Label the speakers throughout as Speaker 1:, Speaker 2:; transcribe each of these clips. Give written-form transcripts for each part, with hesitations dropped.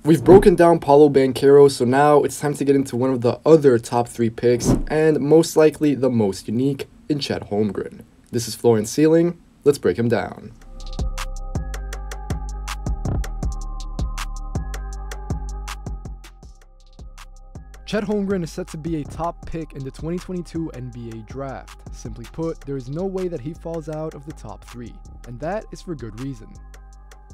Speaker 1: We've broken down Paolo Banchero, so now it's time to get into one of the other top 3 picks, and most likely the most unique, in CHET HOLMGREN. This is Floor and Ceiling. Let's break him down. CHET HOLMGREN is set to be a top pick in the 2022 NBA draft. Simply put, there is no way that he falls out of the top 3, and that is for good reason.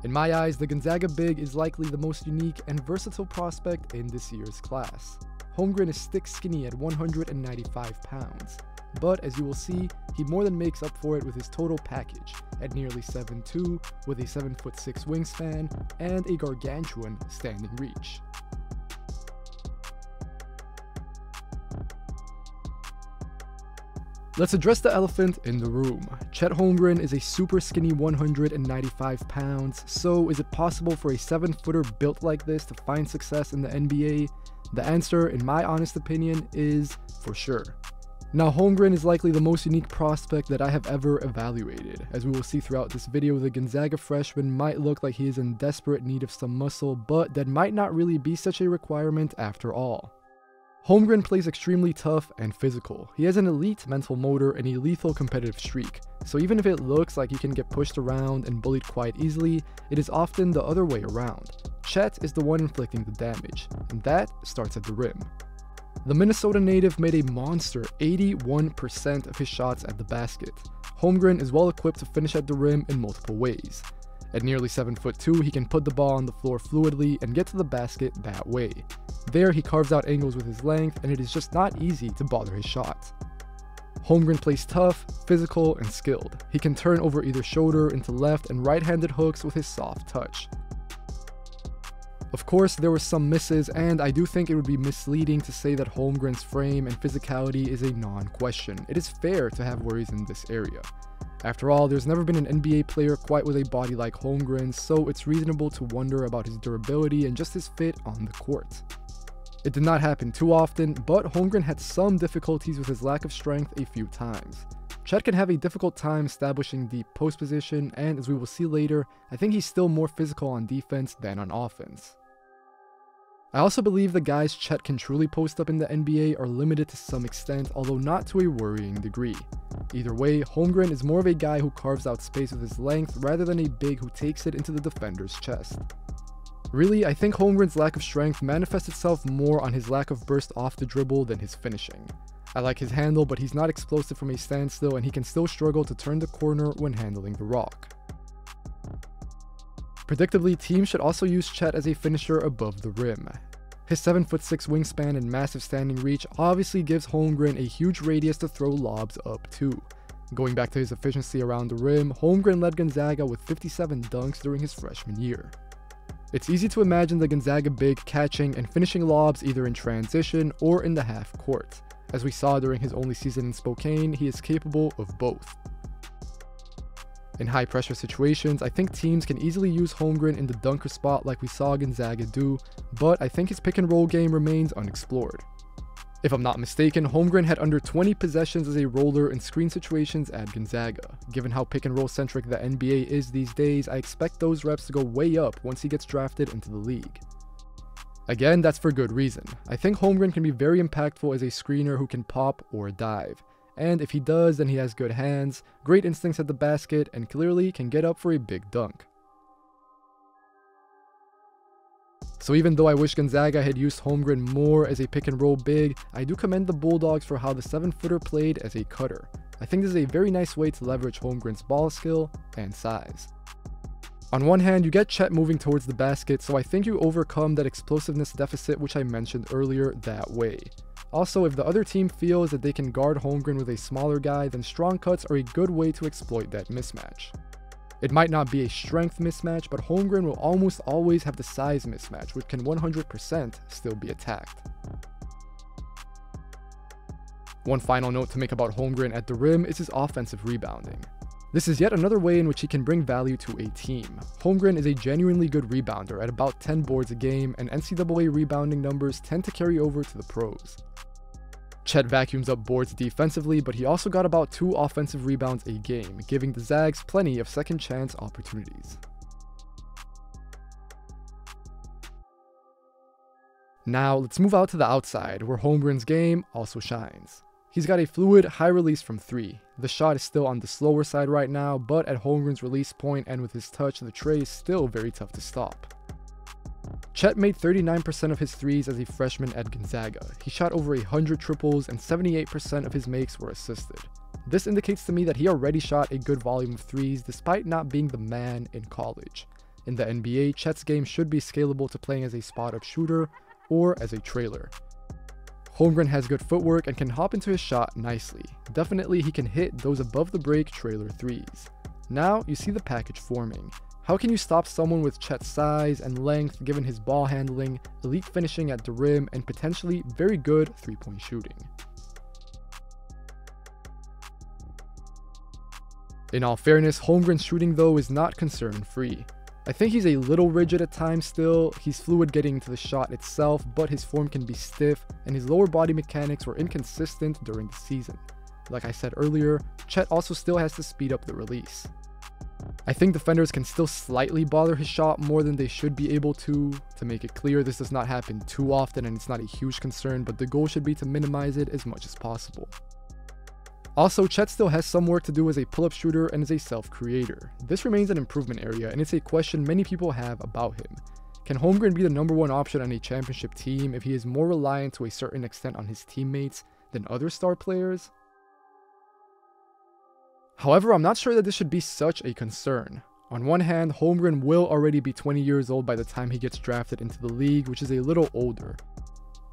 Speaker 1: In my eyes, the Gonzaga big is likely the most unique and versatile prospect in this year's class. HOLMGREN is stick skinny at 195 pounds, but as you will see, he more than makes up for it with his total package at nearly 7'2", with a 7'6" wingspan and a gargantuan standing reach. Let's address the elephant in the room. CHET HOLMGREN is a super skinny 195 pounds, so is it possible for a 7-footer built like this to find success in the NBA? The answer, in my honest opinion, is for sure. Now, HOLMGREN is likely the most unique prospect that I have ever evaluated. As we will see throughout this video, the Gonzaga freshman might look like he is in desperate need of some muscle, but that might not really be such a requirement after all. HOLMGREN plays extremely tough and physical. He has an elite mental motor and a lethal competitive streak, so even if it looks like he can get pushed around and bullied quite easily, it is often the other way around. CHET is the one inflicting the damage, and that starts at the rim. The Minnesota native made a monster 81% of his shots at the basket. HOLMGREN is well equipped to finish at the rim in multiple ways. At nearly 7'2", he can put the ball on the floor fluidly and get to the basket that way. There, he carves out angles with his length, and it is just not easy to bother his shots. HOLMGREN plays tough, physical, and skilled. He can turn over either shoulder into left and right-handed hooks with his soft touch. Of course, there were some misses, and I do think it would be misleading to say that HOLMGREN's frame and physicality is a non-question. It is fair to have worries in this area. After all, there's never been an NBA player quite with a body like HOLMGREN's, so it's reasonable to wonder about his durability and just his fit on the court. It did not happen too often, but HOLMGREN had some difficulties with his lack of strength a few times. CHET can have a difficult time establishing deep post position, and as we will see later, I think he's still more physical on defense than on offense. I also believe the guys CHET can truly post up in the NBA are limited to some extent, although not to a worrying degree. Either way, HOLMGREN is more of a guy who carves out space with his length rather than a big who takes it into the defender's chest. Really, I think HOLMGREN's lack of strength manifests itself more on his lack of burst off the dribble than his finishing. I like his handle, but he's not explosive from a standstill, and he can still struggle to turn the corner when handling the rock. Predictably, teams should also use CHET as a finisher above the rim. His 7'6" wingspan and massive standing reach obviously gives HOLMGREN a huge radius to throw lobs up to. Going back to his efficiency around the rim, HOLMGREN led Gonzaga with 57 dunks during his freshman year. It's easy to imagine the Gonzaga big catching and finishing lobs either in transition or in the half court. As we saw during his only season in Spokane, he is capable of both. In high pressure situations, I think teams can easily use HOLMGREN in the dunker spot like we saw Gonzaga do, but I think his pick and roll game remains unexplored. If I'm not mistaken, HOLMGREN had under 20 possessions as a roller in screen situations at Gonzaga. Given how pick and roll centric the NBA is these days, I expect those reps to go way up once he gets drafted into the league. Again, that's for good reason. I think HOLMGREN can be very impactful as a screener who can pop or dive. And if he does, then he has good hands, great instincts at the basket, and clearly can get up for a big dunk. So even though I wish Gonzaga had used HOLMGREN more as a pick and roll big, I do commend the Bulldogs for how the 7-footer played as a cutter. I think this is a very nice way to leverage HOLMGREN's ball skill and size. On one hand, you get CHET moving towards the basket, so I think you overcome that explosiveness deficit which I mentioned earlier that way. Also, if the other team feels that they can guard HOLMGREN with a smaller guy, then strong cuts are a good way to exploit that mismatch. It might not be a strength mismatch, but HOLMGREN will almost always have the size mismatch, which can 100% still be attacked. One final note to make about HOLMGREN at the rim is his offensive rebounding. This is yet another way in which he can bring value to a team. HOLMGREN is a genuinely good rebounder at about 10 boards a game, and NCAA rebounding numbers tend to carry over to the pros. CHET vacuums up boards defensively, but he also got about 2 offensive rebounds a game, giving the Zags plenty of second chance opportunities. Now, let's move out to the outside, where Holmgren's game also shines. He's got a fluid, high release from 3. The shot is still on the slower side right now, but at Holmgren's release point and with his touch, the tray is still very tough to stop. Chet made 39% of his threes as a freshman at Gonzaga. He shot over 100 triples and 78% of his makes were assisted. This indicates to me that he already shot a good volume of threes despite not being the man in college. In the NBA, Chet's game should be scalable to playing as a spot-up shooter or as a trailer. Holmgren has good footwork and can hop into his shot nicely. Definitely he can hit those above the break trailer threes. Now you see the package forming. How can you stop someone with Chet's size and length given his ball handling, elite finishing at the rim, and potentially very good three-point shooting? In all fairness, Holmgren's shooting though is not concern-free. I think he's a little rigid at times still, he's fluid getting into the shot itself, but his form can be stiff, and his lower body mechanics were inconsistent during the season. Like I said earlier, Chet also still has to speed up the release. I think defenders can still slightly bother his shot more than they should be able to. To make it clear, this does not happen too often and it's not a huge concern, but the goal should be to minimize it as much as possible. Also, Chet still has some work to do as a pull-up shooter and as a self-creator. This remains an improvement area, and it's a question many people have about him. Can Holmgren be the #1 option on a championship team if he is more reliant to a certain extent on his teammates than other star players? However, I'm not sure that this should be such a concern. On one hand, Holmgren will already be 20 years old by the time he gets drafted into the league, which is a little older.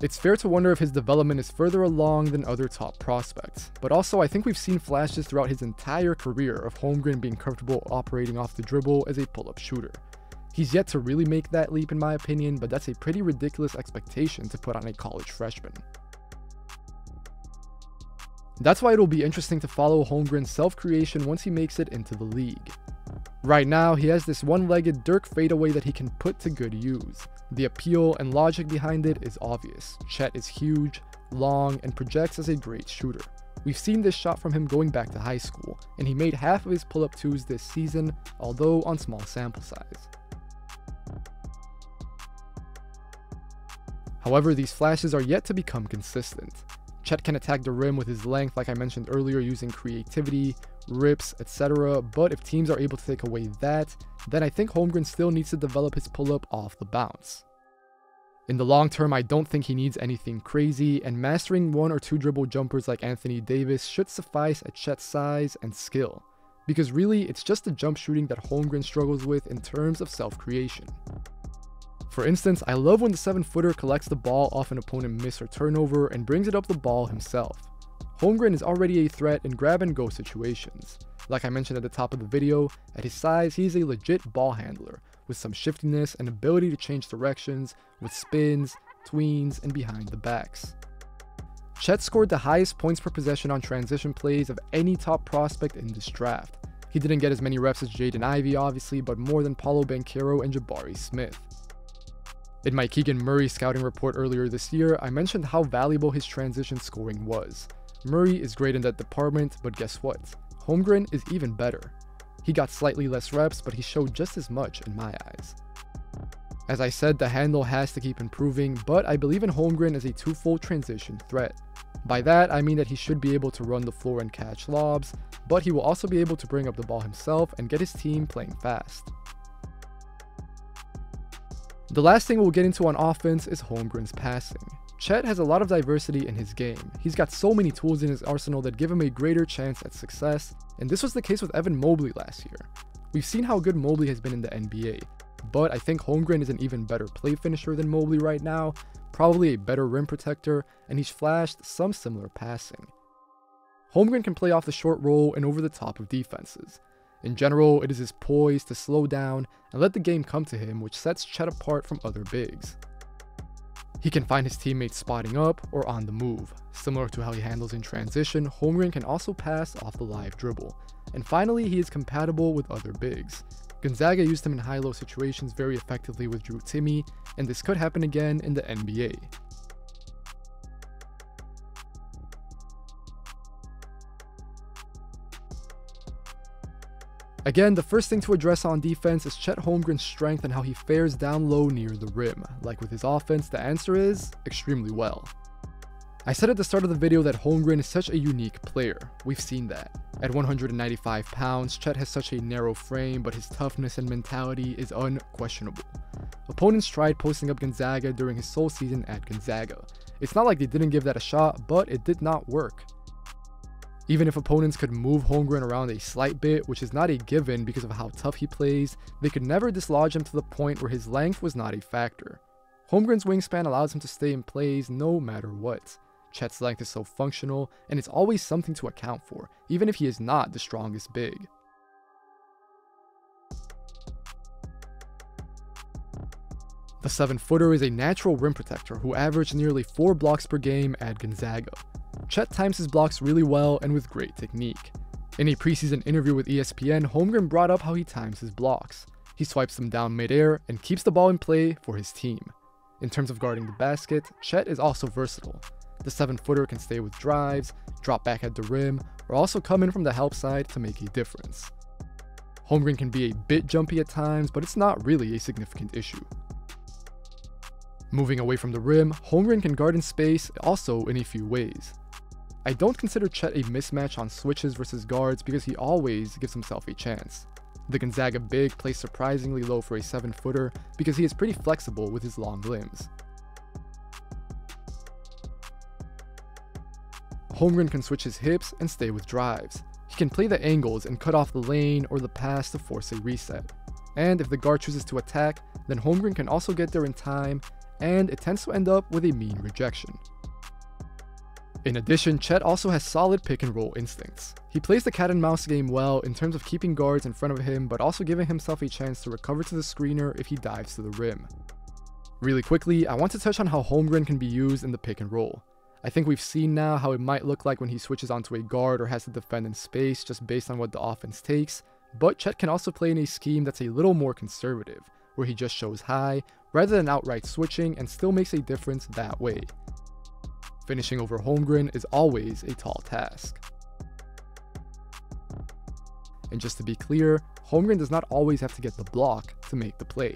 Speaker 1: It's fair to wonder if his development is further along than other top prospects, but also I think we've seen flashes throughout his entire career of Holmgren being comfortable operating off the dribble as a pull-up shooter. He's yet to really make that leap in my opinion, but that's a pretty ridiculous expectation to put on a college freshman. That's why it'll be interesting to follow Holmgren's self-creation once he makes it into the league. Right now, he has this one-legged Dirk fadeaway that he can put to good use. The appeal and logic behind it is obvious. Chet is huge, long, and projects as a great shooter. We've seen this shot from him going back to high school, and he made half of his pull-up twos this season, although on small sample size. However, these flashes are yet to become consistent. Chet can attack the rim with his length like I mentioned earlier using creativity, rips, etc. But if teams are able to take away that, then I think Holmgren still needs to develop his pull-up off the bounce. In the long term, I don't think he needs anything crazy, and mastering 1 or 2 dribble jumpers like Anthony Davis should suffice at Chet's size and skill. Because really, it's just the jump shooting that Holmgren struggles with in terms of self-creation. For instance, I love when the 7-footer collects the ball off an opponent miss or turnover and brings it up the ball himself. Holmgren is already a threat in grab-and-go situations. Like I mentioned at the top of the video, at his size, he's a legit ball handler, with some shiftiness and ability to change directions, with spins, tweens, and behind the backs. Chet scored the highest points per possession on transition plays of any top prospect in this draft. He didn't get as many reps as Jaden Ivey obviously, but more than Paolo Banchero and Jabari Smith. In my Keegan Murray scouting report earlier this year, I mentioned how valuable his transition scoring was. Murray is great in that department, but guess what? Holmgren is even better. He got slightly less reps, but he showed just as much in my eyes. As I said, the handle has to keep improving, but I believe in Holmgren as a twofold transition threat. By that, I mean that he should be able to run the floor and catch lobs, but he will also be able to bring up the ball himself and get his team playing fast. The last thing we'll get into on offense is Holmgren's passing. Chet has a lot of diversity in his game. He's got so many tools in his arsenal that give him a greater chance at success, and this was the case with Evan Mobley last year. We've seen how good Mobley has been in the NBA, but I think Holmgren is an even better play finisher than Mobley right now, probably a better rim protector, and he's flashed some similar passing. Holmgren can play off the short roll and over the top of defenses. In general, it is his poise to slow down and let the game come to him which sets Chet apart from other bigs. He can find his teammates spotting up or on the move. Similar to how he handles in transition, Holmgren can also pass off the live dribble. And finally, he is compatible with other bigs. Gonzaga used him in high-low situations very effectively with Drew Timme, and this could happen again in the NBA. Again, the first thing to address on defense is Chet Holmgren's strength and how he fares down low near the rim. Like with his offense, the answer is extremely well. I said at the start of the video that Holmgren is such a unique player. We've seen that. At 195 pounds, Chet has such a narrow frame, but his toughness and mentality is unquestionable. Opponents tried posting up Gonzaga during his sole season at Gonzaga. It's not like they didn't give that a shot, but it did not work. Even if opponents could move Holmgren around a slight bit, which is not a given because of how tough he plays, they could never dislodge him to the point where his length was not a factor. Holmgren's wingspan allows him to stay in plays no matter what. Chet's length is so functional, and it's always something to account for, even if he is not the strongest big. The 7-footer is a natural rim protector who averaged nearly 4 blocks per game at Gonzaga. Chet times his blocks really well and with great technique. In a preseason interview with ESPN, Holmgren brought up how he times his blocks. He swipes them down midair and keeps the ball in play for his team. In terms of guarding the basket, Chet is also versatile. The 7-footer can stay with drives, drop back at the rim, or also come in from the help side to make a difference. Holmgren can be a bit jumpy at times, but it's not really a significant issue. Moving away from the rim, Holmgren can guard in space also in a few ways. I don't consider Chet a mismatch on switches versus guards because he always gives himself a chance. The Gonzaga big plays surprisingly low for a 7-footer because he is pretty flexible with his long limbs. Holmgren can switch his hips and stay with drives. He can play the angles and cut off the lane or the pass to force a reset. And if the guard chooses to attack, then Holmgren can also get there in time, and it tends to end up with a mean rejection. In addition, Chet also has solid pick and roll instincts. He plays the cat and mouse game well in terms of keeping guards in front of him, but also giving himself a chance to recover to the screener if he dives to the rim. Really quickly, I want to touch on how Holmgren can be used in the pick and roll. I think we've seen now how it might look like when he switches onto a guard or has to defend in space just based on what the offense takes, but Chet can also play in a scheme that's a little more conservative, where he just shows high, rather than outright switching, and still makes a difference that way. Finishing over Holmgren is always a tall task. And just to be clear, Holmgren does not always have to get the block to make the play.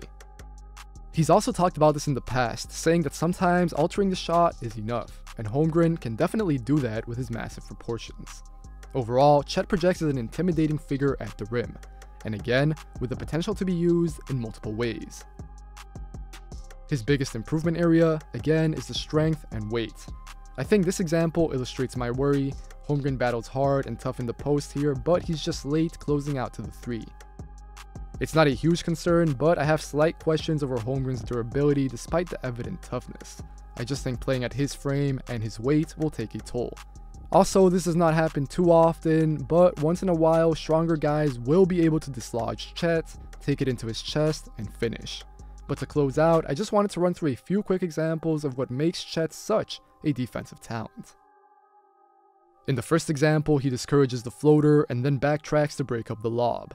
Speaker 1: He's also talked about this in the past, saying that sometimes altering the shot is enough, and Holmgren can definitely do that with his massive proportions. Overall, Chet projects as an intimidating figure at the rim, and again, with the potential to be used in multiple ways. His biggest improvement area, again, is the strength and weight. I think this example illustrates my worry. Holmgren battles hard and tough in the post here, but he's just late closing out to the 3. It's not a huge concern, but I have slight questions over Holmgren's durability despite the evident toughness. I just think playing at his frame and his weight will take a toll. Also, this does not happen too often, but once in a while, stronger guys will be able to dislodge Chet, take it into his chest, and finish. But to close out, I just wanted to run through a few quick examples of what makes Chet such a defensive talent. In the first example, he discourages the floater and then backtracks to break up the lob.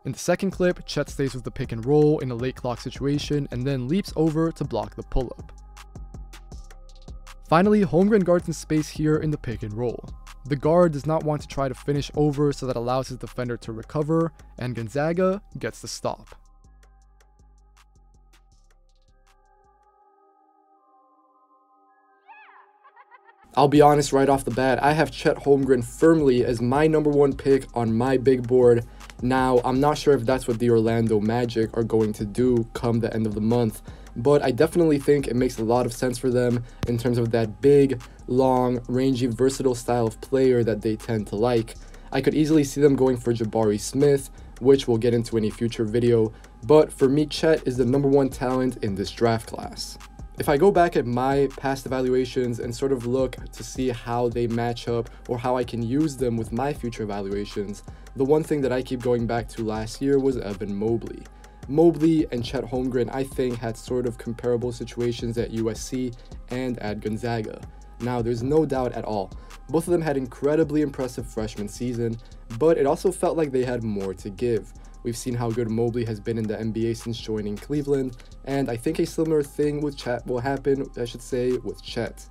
Speaker 1: In the second clip, Chet stays with the pick and roll in a late clock situation and then leaps over to block the pull-up. Finally, Holmgren guards in space here in the pick and roll. The guard does not want to try to finish over, so that allows his defender to recover, and Gonzaga gets the stop. I'll be honest right off the bat, I have Chet Holmgren firmly as my #1 pick on my big board. Now, I'm not sure if that's what the Orlando Magic are going to do come the end of the month, but I definitely think it makes a lot of sense for them in terms of that big, long, rangy, versatile style of player that they tend to like. I could easily see them going for Jabari Smith, which we'll get into in a future video, but for me, Chet is the #1 talent in this draft class. If I go back at my past evaluations and sort of look to see how they match up or how I can use them with my future evaluations, the one thing that I keep going back to last year was Evan Mobley. Mobley and Chet Holmgren, I think, had sort of comparable situations at USC and at Gonzaga. Now, there's no doubt at all, both of them had incredibly impressive freshman season, but it also felt like they had more to give. We've seen how good Mobley has been in the NBA since joining Cleveland, and I think a similar thing with Chet will happen, with Chet.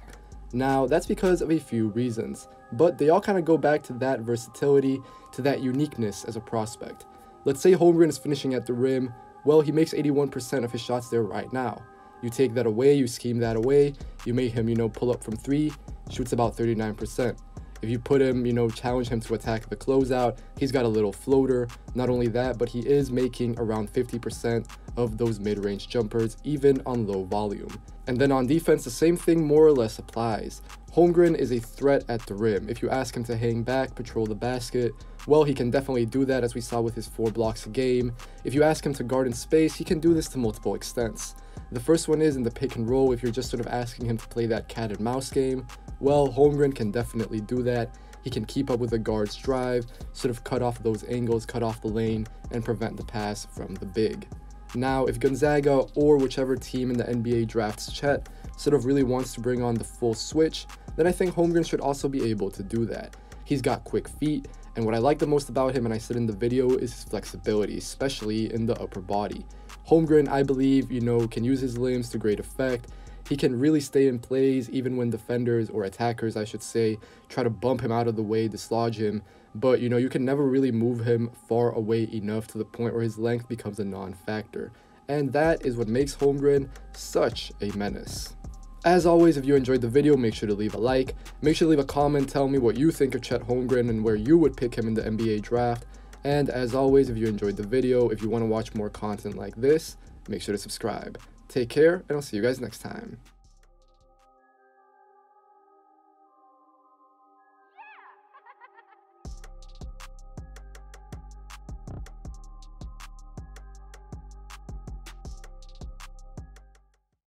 Speaker 1: Now, that's because of a few reasons, but they all kind of go back to that versatility, to that uniqueness as a prospect. Let's say Holmgren is finishing at the rim. Well, he makes 81% of his shots there right now. You take that away, you scheme that away, you make him, pull up from 3, shoots about 39%. If you put him, challenge him to attack the closeout, he's got a little floater. Not only that, but he is making around 50% of those mid-range jumpers, even on low volume. And then on defense, the same thing more or less applies. Holmgren is a threat at the rim. If you ask him to hang back, patrol the basket, well, he can definitely do that, as we saw with his 4 blocks a game. If you ask him to guard in space, he can do this to multiple extents. The first one is in the pick and roll. If you're just sort of asking him to play that cat and mouse game, well, Holmgren can definitely do that. He can keep up with the guard's drive, sort of cut off those angles, cut off the lane, and prevent the pass from the big. Now, if Gonzaga or whichever team in the NBA drafts Chet sort of really wants to bring on the full switch, then I think Holmgren should also be able to do that. He's got quick feet, and what I like the most about him, and I said in the video, is his flexibility, especially in the upper body. Holmgren, I believe, can use his limbs to great effect. He can really stay in plays even when defenders, or attackers I should say, try to bump him out of the way, dislodge him. But you can never really move him far away enough to the point where his length becomes a non-factor. And that is what makes Holmgren such a menace. As always, if you enjoyed the video, make sure to leave a like. Make sure to leave a comment, tell me what you think of Chet Holmgren and where you would pick him in the NBA draft. And as always, if you enjoyed the video, if you want to watch more content like this, make sure to subscribe. Take care, and I'll see you guys next time.